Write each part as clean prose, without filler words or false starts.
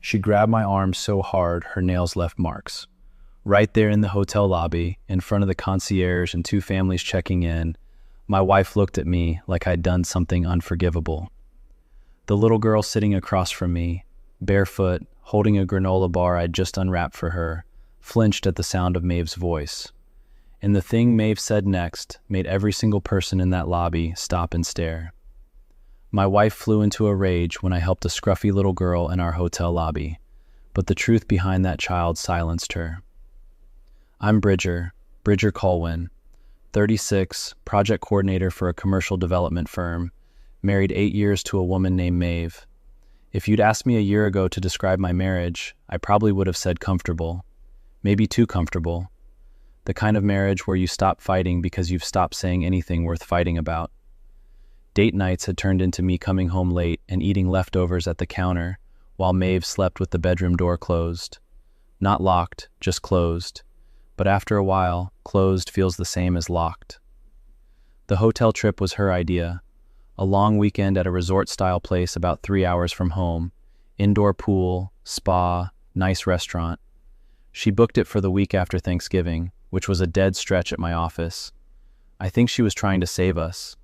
She grabbed my arm so hard her nails left marks. Right there in the hotel lobby, in front of the concierge and two families checking in, my wife looked at me like I'd done something unforgivable. The little girl sitting across from me, barefoot, holding a granola bar I'd just unwrapped for her, flinched at the sound of Maeve's voice. And the thing Maeve said next made every single person in that lobby stop and stare. My wife flew into a rage when I helped a scruffy little girl in our hotel lobby, but the truth behind that child silenced her. I'm Bridger Colwyn, 36, project coordinator for a commercial development firm, married 8 years to a woman named Maeve. If you'd asked me a year ago to describe my marriage, I probably would have said comfortable. Maybe too comfortable. The kind of marriage where you stop fighting because you've stopped saying anything worth fighting about. Date nights had turned into me coming home late and eating leftovers at the counter, while Maeve slept with the bedroom door closed. Not locked, just closed. But after a while, closed feels the same as locked. The hotel trip was her idea. A long weekend at a resort-style place about 3 hours from home. Indoor pool, spa, nice restaurant. She booked it for the week after Thanksgiving, which was a dead stretch at my office. I think she was trying to save us.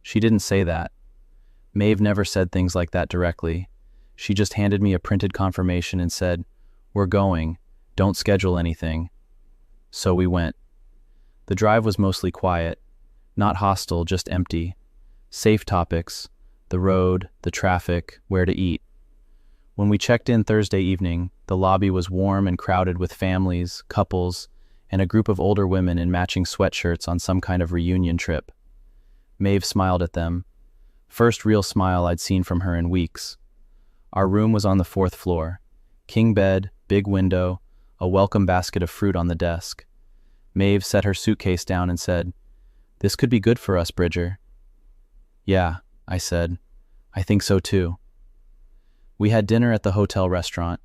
She didn't say that. Maeve never said things like that directly. She just handed me a printed confirmation and said, "We're going. Don't schedule anything." So we went. The drive was mostly quiet. Not hostile, just empty. Safe topics, the road, the traffic, where to eat. When we checked in Thursday evening, the lobby was warm and crowded with families, couples, and a group of older women in matching sweatshirts on some kind of reunion trip. Maeve smiled at them. First real smile I'd seen from her in weeks. Our room was on the 4th floor. King bed, big window, a welcome basket of fruit on the desk. Maeve set her suitcase down and said, "This could be good for us, Bridger." "Yeah," I said. "I think so too." We had dinner at the hotel restaurant.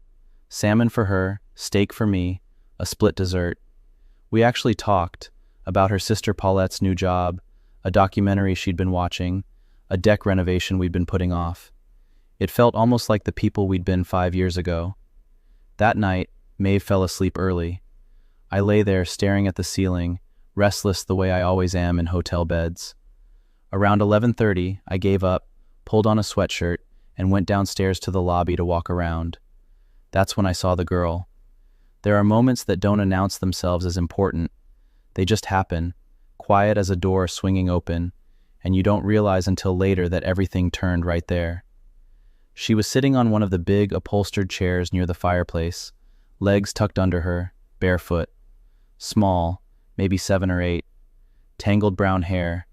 Salmon for her, steak for me, a split dessert. We actually talked about her sister Paulette's new job, a documentary she'd been watching, a deck renovation we'd been putting off. It felt almost like the people we'd been 5 years ago. That night, Maeve fell asleep early. I lay there staring at the ceiling, restless the way I always am in hotel beds. Around 11:30, I gave up, pulled on a sweatshirt, and went downstairs to the lobby to walk around. That's when I saw the girl. There are moments that don't announce themselves as important. They just happen, quiet as a door swinging open, and you don't realize until later that everything turned right there. She was sitting on one of the big upholstered chairs near the fireplace, legs tucked under her, barefoot. Small, maybe 7 or 8. Tangled brown hair.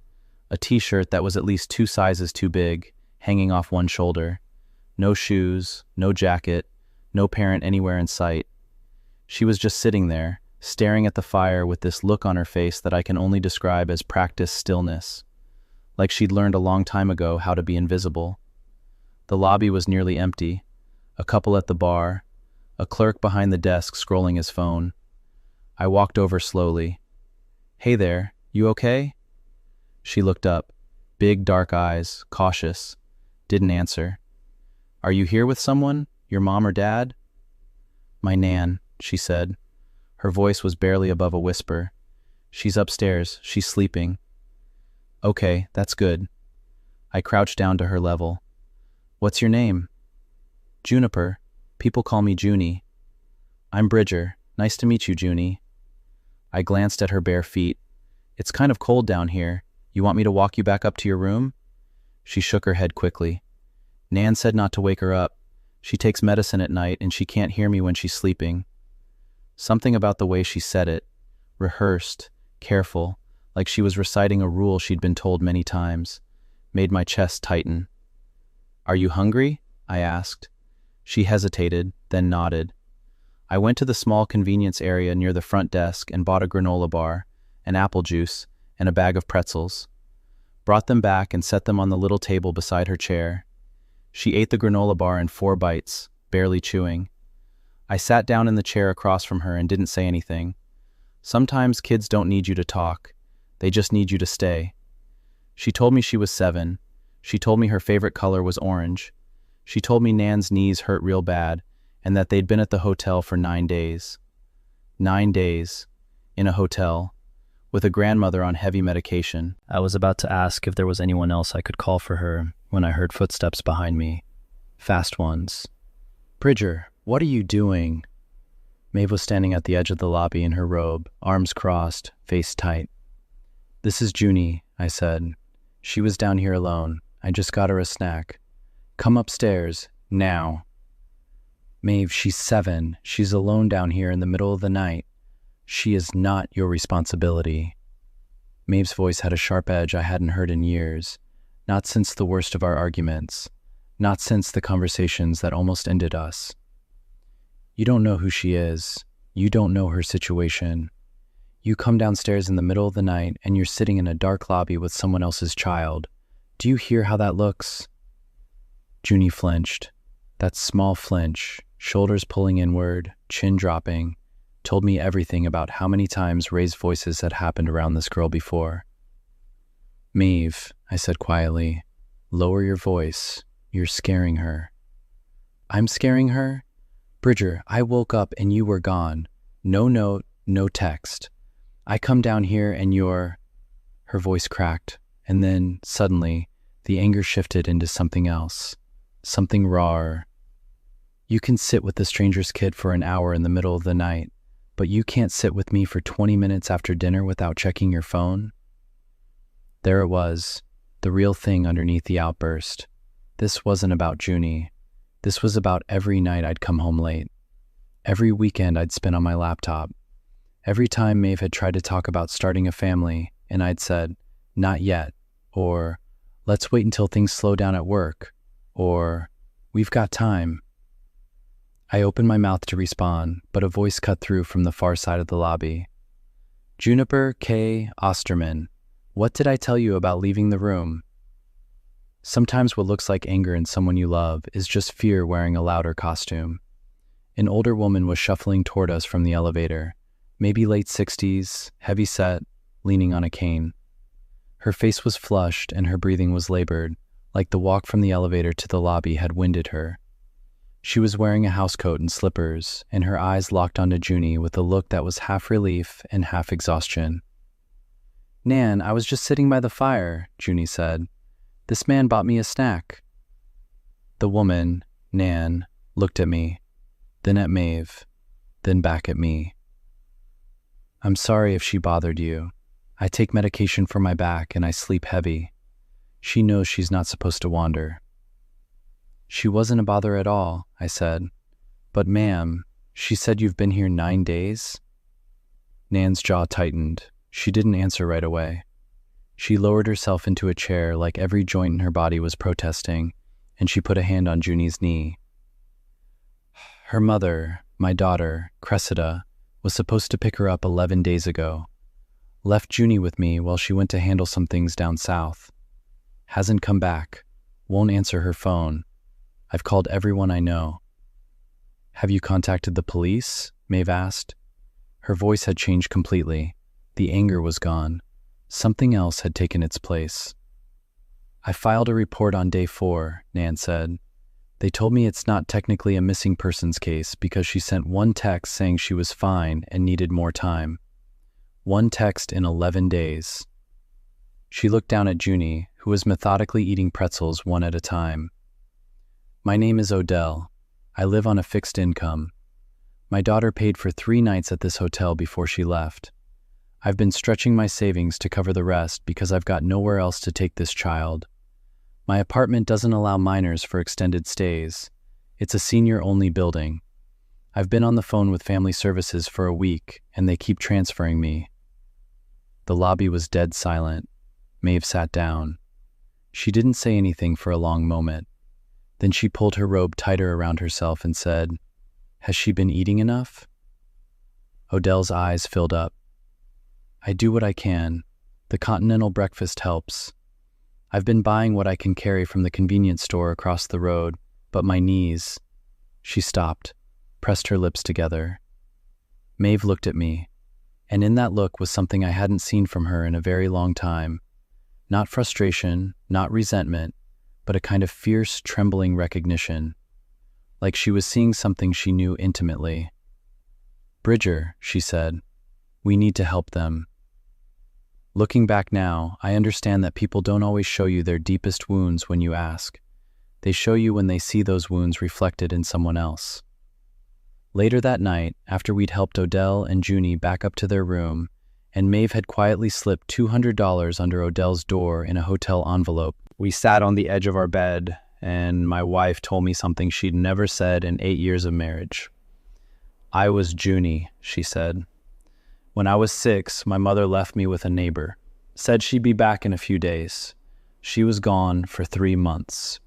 A t-shirt that was at least 2 sizes too big, hanging off one shoulder. No shoes, no jacket, no parent anywhere in sight. She was just sitting there, staring at the fire with this look on her face that I can only describe as practiced stillness. Like she'd learned a long time ago how to be invisible. The lobby was nearly empty. A couple at the bar. A clerk behind the desk scrolling his phone. I walked over slowly. "Hey there, you okay?" She looked up, big dark eyes, cautious. Didn't answer. "Are you here with someone? Your mom or dad?" "My Nan," she said. Her voice was barely above a whisper. "She's upstairs. She's sleeping." "Okay, that's good." I crouched down to her level. "What's your name?" "Juniper. People call me Juny." "I'm Bridger. Nice to meet you, Juny." I glanced at her bare feet. "It's kind of cold down here. You want me to walk you back up to your room?" She shook her head quickly. "Nan said not to wake her up. She takes medicine at night and she can't hear me when she's sleeping." Something about the way she said it, rehearsed, careful, like she was reciting a rule she'd been told many times, made my chest tighten. "Are you hungry?" I asked. She hesitated, then nodded. I went to the small convenience area near the front desk and bought a granola bar, an apple juice, and a bag of pretzels. Brought them back and set them on the little table beside her chair. She ate the granola bar in 4 bites, barely chewing. I sat down in the chair across from her and didn't say anything. Sometimes kids don't need you to talk. They just need you to stay. She told me she was 7. She told me her favorite color was orange. She told me Nan's knees hurt real bad, and that they'd been at the hotel for 9 days. 9 days, in a hotel, with a grandmother on heavy medication. I was about to ask if there was anyone else I could call for her when I heard footsteps behind me. Fast ones. "Bridger, what are you doing?" Maeve was standing at the edge of the lobby in her robe, arms crossed, face tight. "This is Juny," I said. "She was down here alone. I just got her a snack. Come upstairs, now." "Maeve, she's 7. She's alone down here in the middle of the night. She is not your responsibility." Maeve's voice had a sharp edge I hadn't heard in years, not since the worst of our arguments, not since the conversations that almost ended us. "You don't know who she is. You don't know her situation. You come downstairs in the middle of the night and you're sitting in a dark lobby with someone else's child. Do you hear how that looks?" Juny flinched. That small flinch, shoulders pulling inward, chin dropping, told me everything about how many times raised voices had happened around this girl before. "Maeve," I said quietly, "lower your voice. You're scaring her." "I'm scaring her? Bridger, I woke up and you were gone. No note, no text. I come down here and you're—" Her voice cracked, and then, suddenly, the anger shifted into something else, something rawer. "You can sit with the stranger's kid for an hour in the middle of the night, but you can't sit with me for 20 minutes after dinner without checking your phone?" There it was, the real thing underneath the outburst. This wasn't about Juny. This was about every night I'd come home late. Every weekend I'd spent on my laptop. Every time Maeve had tried to talk about starting a family, and I'd said, "Not yet," or "Let's wait until things slow down at work," or "We've got time." I opened my mouth to respond, but a voice cut through from the far side of the lobby. "Juniper K. Osterman, what did I tell you about leaving the room?" Sometimes what looks like anger in someone you love is just fear wearing a louder costume. An older woman was shuffling toward us from the elevator, maybe late 60s, heavy-set, leaning on a cane. Her face was flushed and her breathing was labored, like the walk from the elevator to the lobby had winded her. She was wearing a housecoat and slippers, and her eyes locked onto Juny with a look that was half relief and half exhaustion. "Nan, I was just sitting by the fire," Juny said. "This man bought me a snack." The woman, Nan, looked at me, then at Maeve, then back at me. "I'm sorry if she bothered you. I take medication for my back and I sleep heavy. She knows she's not supposed to wander." "She wasn't a bother at all," I said. "But ma'am, she said you've been here 9 days?" Nan's jaw tightened. She didn't answer right away. She lowered herself into a chair like every joint in her body was protesting, and she put a hand on Juny's knee. "Her mother, my daughter, Cressida, was supposed to pick her up 11 days ago. Left Juny with me while she went to handle some things down south. Hasn't come back. Won't answer her phone. I've called everyone I know." "Have you contacted the police?" Maeve asked. Her voice had changed completely. The anger was gone. Something else had taken its place. "I filed a report on day 4, Nan said. They told me it's not technically a missing persons case because she sent one text saying she was fine and needed more time. One text in 11 days. She looked down at Juny, who was methodically eating pretzels one at a time. "My name is Odell. I live on a fixed income. My daughter paid for 3 nights at this hotel before she left. I've been stretching my savings to cover the rest because I've got nowhere else to take this child. My apartment doesn't allow minors for extended stays. It's a senior-only building. I've been on the phone with family services for a week, and they keep transferring me." The lobby was dead silent. Maeve sat down. She didn't say anything for a long moment. Then she pulled her robe tighter around herself and said, "Has she been eating enough?" Odell's eyes filled up. "I do what I can. The continental breakfast helps. I've been buying what I can carry from the convenience store across the road, but my knees—" She stopped, pressed her lips together. Maeve looked at me, and in that look was something I hadn't seen from her in a very long time. Not frustration, not resentment, but a kind of fierce, trembling recognition. like she was seeing something she knew intimately. "Bridger," she said, "we need to help them." Looking back now, I understand that people don't always show you their deepest wounds when you ask. They show you when they see those wounds reflected in someone else. Later that night, after we'd helped Odell and Juny back up to their room, and Maeve had quietly slipped $200 under Odell's door in a hotel envelope, we sat on the edge of our bed, and my wife told me something she'd never said in 8 years of marriage. "I was Juny," she said. "When I was 6, my mother left me with a neighbor. Said she'd be back in a few days. She was gone for 3 months.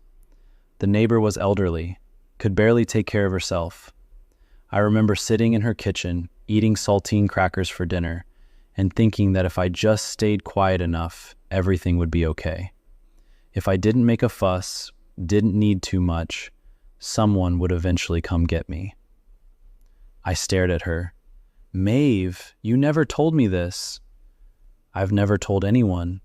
The neighbor was elderly, could barely take care of herself. I remember sitting in her kitchen, eating saltine crackers for dinner, and thinking that if I just stayed quiet enough, everything would be okay. If I didn't make a fuss, didn't need too much, someone would eventually come get me." I stared at her. "Maeve, you never told me this." "I've never told anyone.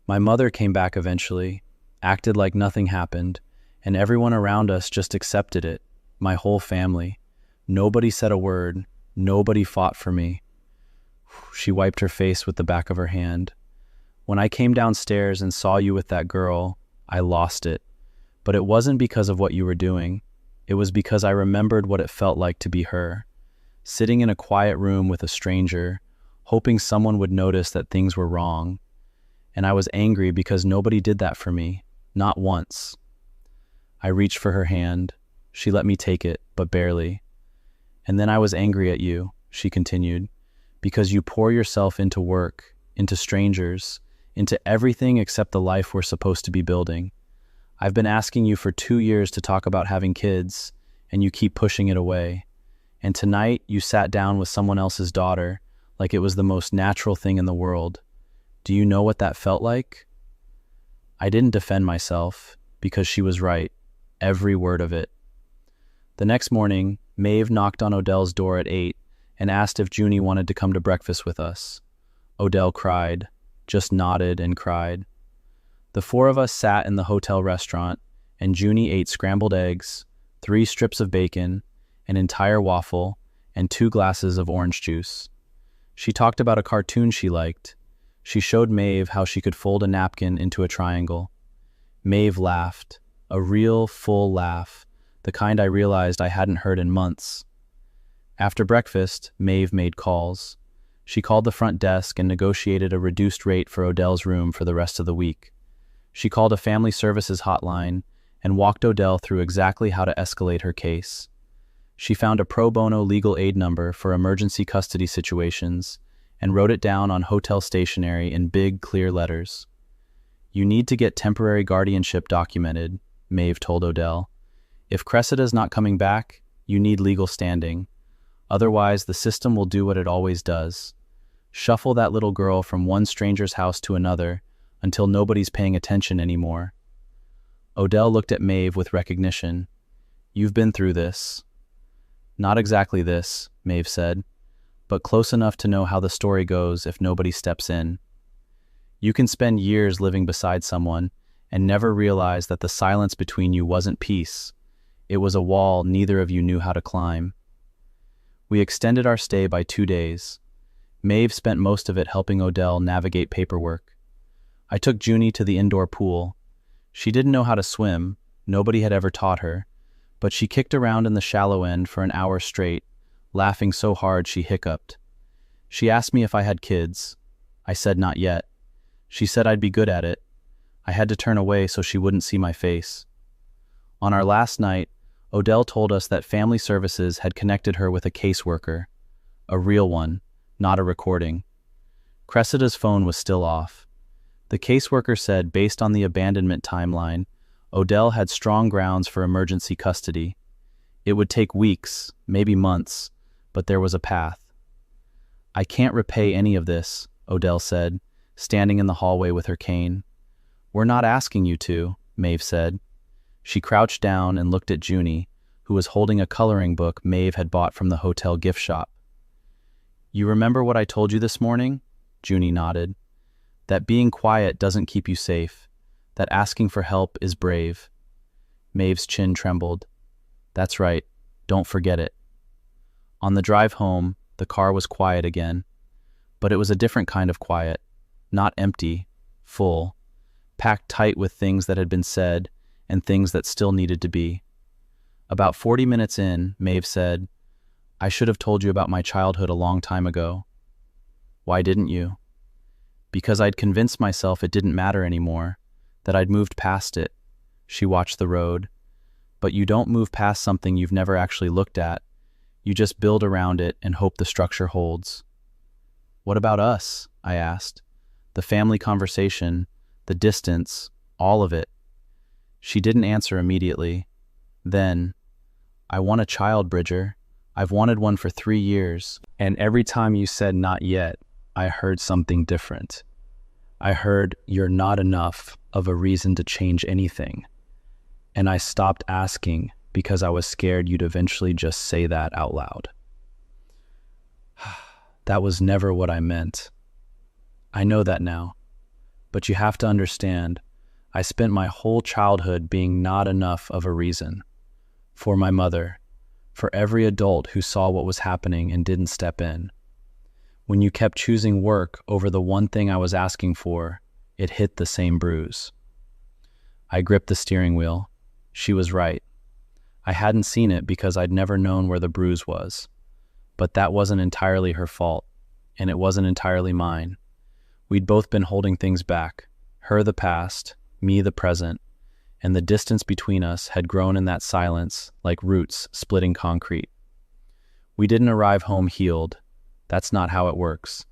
My mother came back eventually, acted like nothing happened, and everyone around us just accepted it, my whole family. Nobody said a word, nobody fought for me." She wiped her face with the back of her hand. "When I came downstairs and saw you with that girl, I lost it. But it wasn't because of what you were doing. It was because I remembered what it felt like to be her. Sitting in a quiet room with a stranger, hoping someone would notice that things were wrong. And I was angry because nobody did that for me, not once." I reached for her hand. She let me take it, but barely. "And then I was angry at you," she continued, "because you pour yourself into work, into strangers, into everything except the life we're supposed to be building. I've been asking you for 2 years to talk about having kids, and you keep pushing it away. And tonight you sat down with someone else's daughter like it was the most natural thing in the world. Do you know what that felt like?" I didn't defend myself, because she was right, every word of it. The next morning, Maeve knocked on Odell's door at 8 and asked if Juny wanted to come to breakfast with us. Odell cried, just nodded and cried. The 4 of us sat in the hotel restaurant, and Juny ate scrambled eggs, 3 strips of bacon, an entire waffle, and 2 glasses of orange juice. She talked about a cartoon she liked. She showed Maeve how she could fold a napkin into a triangle. Maeve laughed, a real, full laugh, the kind I realized I hadn't heard in months. After breakfast, Maeve made calls. She called the front desk and negotiated a reduced rate for Odell's room for the rest of the week. She called a family services hotline and walked Odell through exactly how to escalate her case. She found a pro bono legal aid number for emergency custody situations and wrote it down on hotel stationery in big, clear letters. "You need to get temporary guardianship documented," Maeve told Odell. "If Cressida's not coming back, you need legal standing. Otherwise, the system will do what it always does. Shuffle that little girl from one stranger's house to another until nobody's paying attention anymore." Odell looked at Maeve with recognition. "You've been through this." "Not exactly this," Maeve said, "but close enough to know how the story goes if nobody steps in. You can spend years living beside someone and never realize that the silence between you wasn't peace. It was a wall neither of you knew how to climb." We extended our stay by 2 days. Maeve spent most of it helping Odell navigate paperwork. I took Juny to the indoor pool. She didn't know how to swim, nobody had ever taught her, but she kicked around in the shallow end for an hour straight, laughing so hard she hiccuped. She asked me if I had kids. I said not yet. She said I'd be good at it. I had to turn away so she wouldn't see my face. On our last night, Odell told us that family services had connected her with a caseworker, a real one, not a recording. Cressida's phone was still off. The caseworker said, based on the abandonment timeline, Odell had strong grounds for emergency custody. It would take weeks, maybe months, but there was a path. "I can't repay any of this," Odell said, standing in the hallway with her cane. "We're not asking you to," Maeve said. She crouched down and looked at Juny, who was holding a coloring book Maeve had bought from the hotel gift shop. "You remember what I told you this morning?" Juny nodded. "That being quiet doesn't keep you safe. That asking for help is brave." Maeve's chin trembled. That's right, don't forget it. On the drive home, the car was quiet again, but it was a different kind of quiet, not empty, full, packed tight with things that had been said and things that still needed to be. About 40 minutes in, Maeve said, "I should have told you about my childhood a long time ago." "Why didn't you?" "Because I'd convinced myself it didn't matter anymore, that I'd moved past it." She watched the road. "But you don't move past something you've never actually looked at. You just build around it and hope the structure holds." "What about us?" I asked. "The family conversation, the distance, all of it." She didn't answer immediately. Then, "I want a child, Bridger. I've wanted one for 3 years. And every time you said not yet, I heard something different. I heard you're not enough of a reason to change anything. And I stopped asking because I was scared you'd eventually just say that out loud." That was never what I meant. I know that now. But you have to understand, I spent my whole childhood being not enough of a reason. For my mother, for every adult who saw what was happening and didn't step in. When you kept choosing work over the one thing I was asking for, it hit the same bruise. I gripped the steering wheel. She was right. I hadn't seen it because I'd never known where the bruise was. But that wasn't entirely her fault, and it wasn't entirely mine. We'd both been holding things back, her the past, me the present, and the distance between us had grown in that silence like roots splitting concrete. We didn't arrive home healed. That's not how it works.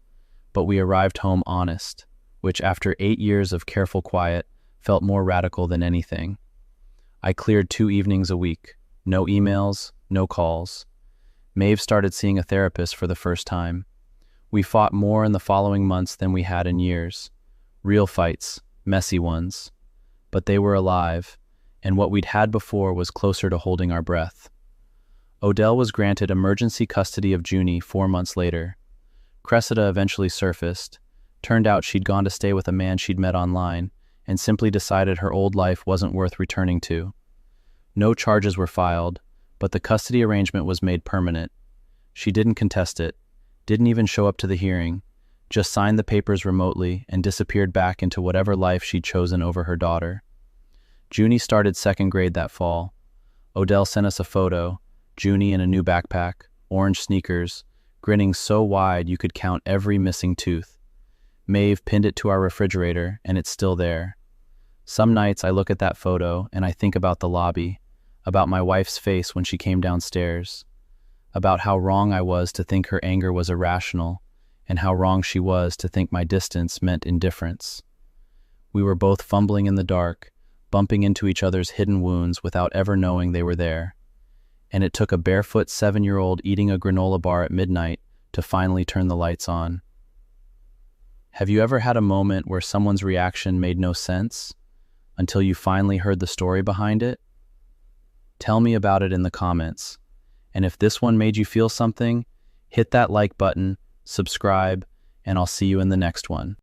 But we arrived home honest, which after 8 years of careful quiet felt more radical than anything. I cleared 2 evenings a week. No emails, no calls. Maeve started seeing a therapist for the first time. We fought more in the following months than we had in years. Real fights, messy ones. But they were alive, and what we'd had before was closer to holding our breath. Odell was granted emergency custody of Juny 4 months later. Cressida eventually surfaced. Turned out she'd gone to stay with a man she'd met online, and simply decided her old life wasn't worth returning to. No charges were filed, but the custody arrangement was made permanent. She didn't contest it, didn't even show up to the hearing, just signed the papers remotely and disappeared back into whatever life she'd chosen over her daughter. Juny started 2nd grade that fall. Odell sent us a photo, Juny in a new backpack, orange sneakers, grinning so wide you could count every missing tooth. Maeve pinned it to our refrigerator, and it's still there. Some nights I look at that photo and I think about the lobby, about my wife's face when she came downstairs, about how wrong I was to think her anger was irrational, and how wrong she was to think my distance meant indifference. We were both fumbling in the dark, bumping into each other's hidden wounds without ever knowing they were there. And it took a barefoot 7-year-old eating a granola bar at midnight to finally turn the lights on. Have you ever had a moment where someone's reaction made no sense until you finally heard the story behind it? Tell me about it in the comments. And if this one made you feel something, hit that like button, subscribe, and I'll see you in the next one.